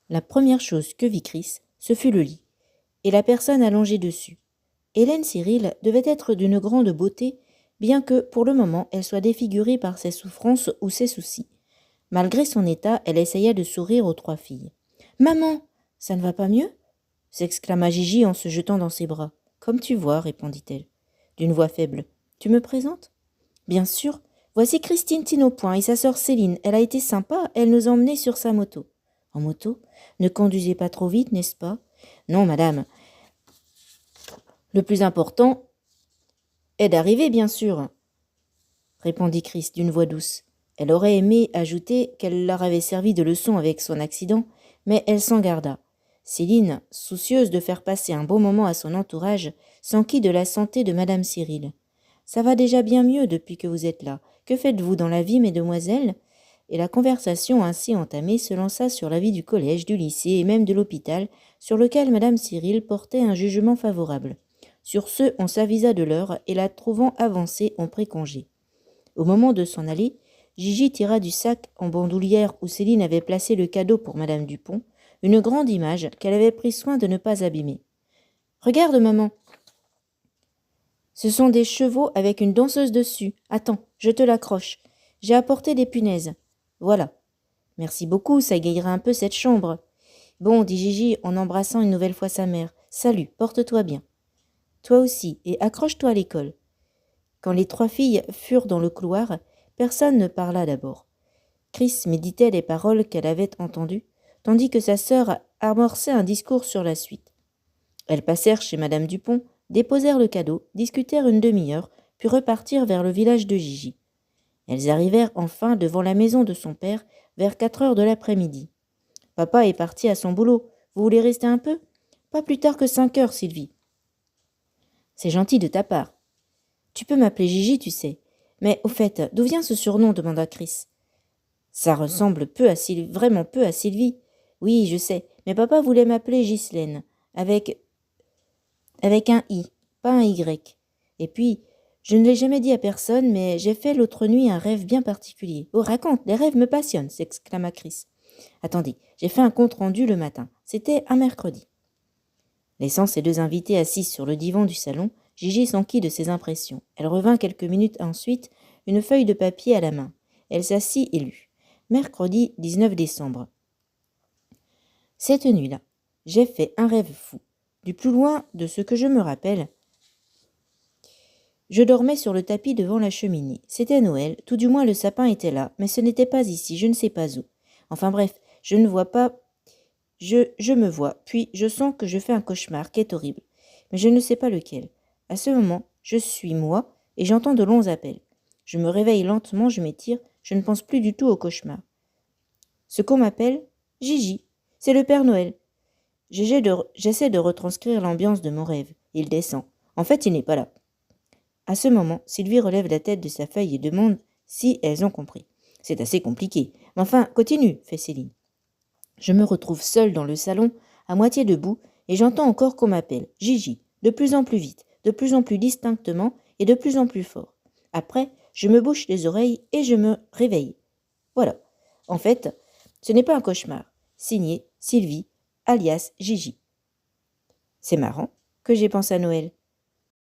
La première chose que vit Chris, ce fut le lit, et la personne allongée dessus. Hélène Cyril devait être d'une grande beauté, bien que, pour le moment, elle soit défigurée par ses souffrances ou ses soucis. Malgré son état, elle essaya de sourire aux 3 filles. « Maman, ça ne va pas mieux ?» s'exclama Gigi en se jetant dans ses bras. « Comme tu vois, répondit-elle, d'une voix faible. Tu me présentes ? Bien sûr. Voici Christine Tinopoint et sa sœur Céline. Elle a été sympa, elle nous a emmenés sur sa moto. En moto ? Ne conduisez pas trop vite, n'est-ce pas ? Non, madame. Le plus important est d'arriver, bien sûr, répondit Chris d'une voix douce. Elle aurait aimé ajouter qu'elle leur avait servi de leçon avec son accident, mais elle s'en garda. Céline, soucieuse de faire passer un bon moment à son entourage, s'enquit de la santé de madame Cyril. « Ça va déjà bien mieux depuis que vous êtes là. Que faites-vous dans la vie, mesdemoiselles ?» Et la conversation ainsi entamée se lança sur la vie du collège, du lycée et même de l'hôpital, sur lequel madame Cyril portait un jugement favorable. Sur ce, on s'avisa de l'heure et la trouvant avancée, on prit congé. Au moment de s'en aller, Gigi tira du sac en bandoulière où Céline avait placé le cadeau pour madame Dupont, une grande image qu'elle avait pris soin de ne pas abîmer. « Regarde, maman. Ce sont des chevaux avec une danseuse dessus. Attends, je te l'accroche. J'ai apporté des punaises. Voilà. Merci beaucoup, ça égayera un peu cette chambre. Bon, dit Gigi en embrassant une nouvelle fois sa mère. Salut, porte-toi bien. Toi aussi, et accroche-toi à l'école. Quand les 3 filles furent dans le couloir, personne ne parla d'abord. Chris méditait les paroles qu'elle avait entendues, tandis que sa sœur amorçait un discours sur la suite. Elles passèrent chez madame Dupont, déposèrent le cadeau, discutèrent une demi-heure, puis repartirent vers le village de Gigi. Elles arrivèrent enfin devant la maison de son père vers 4 heures de l'après-midi. « Papa est parti à son boulot. Vous voulez rester un peu ? Pas plus tard que 5 heures, Sylvie. »« C'est gentil de ta part. Tu peux m'appeler Gigi, tu sais. Mais au fait, d'où vient ce surnom ? Demanda Chris. Ça ressemble vraiment peu à Sylvie. Oui, je sais, mais papa voulait m'appeler Ghislaine, avec un I, pas un Y. Et puis, je ne l'ai jamais dit à personne, mais j'ai fait l'autre nuit un rêve bien particulier. Oh, raconte, les rêves me passionnent, s'exclama Chris. Attendez, j'ai fait un compte-rendu le matin. C'était un mercredi. Laissant ses 2 invités assises sur le divan du salon, Gigi s'enquit de ses impressions. Elle revint quelques minutes ensuite, une feuille de papier à la main. Elle s'assit et lut. Mercredi 19 décembre. Cette nuit-là, j'ai fait un rêve fou. Du plus loin de ce que je me rappelle, je dormais sur le tapis devant la cheminée. C'était Noël, tout du moins le sapin était là, mais ce n'était pas ici, je ne sais pas où. Enfin bref, je ne vois pas... Je me vois, puis je sens que je fais un cauchemar qui est horrible, mais je ne sais pas lequel. À ce moment, je suis moi et j'entends de longs appels. Je me réveille lentement, je m'étire, je ne pense plus du tout au cauchemar. Ce qu'on m'appelle, Gigi, c'est le Père Noël. J'essaie de retranscrire l'ambiance de mon rêve. Il descend. En fait, il n'est pas là. À ce moment, Sylvie relève la tête de sa feuille et demande si elles ont compris. C'est assez compliqué. Mais enfin, continue, fait Céline. Je me retrouve seule dans le salon, à moitié debout, et j'entends encore qu'on m'appelle Gigi, de plus en plus vite, de plus en plus distinctement et de plus en plus fort. Après, je me bouche les oreilles et je me réveille. Voilà. En fait, ce n'est pas un cauchemar. Signé Sylvie, alias Gigi. C'est marrant que j'ai pensé à Noël.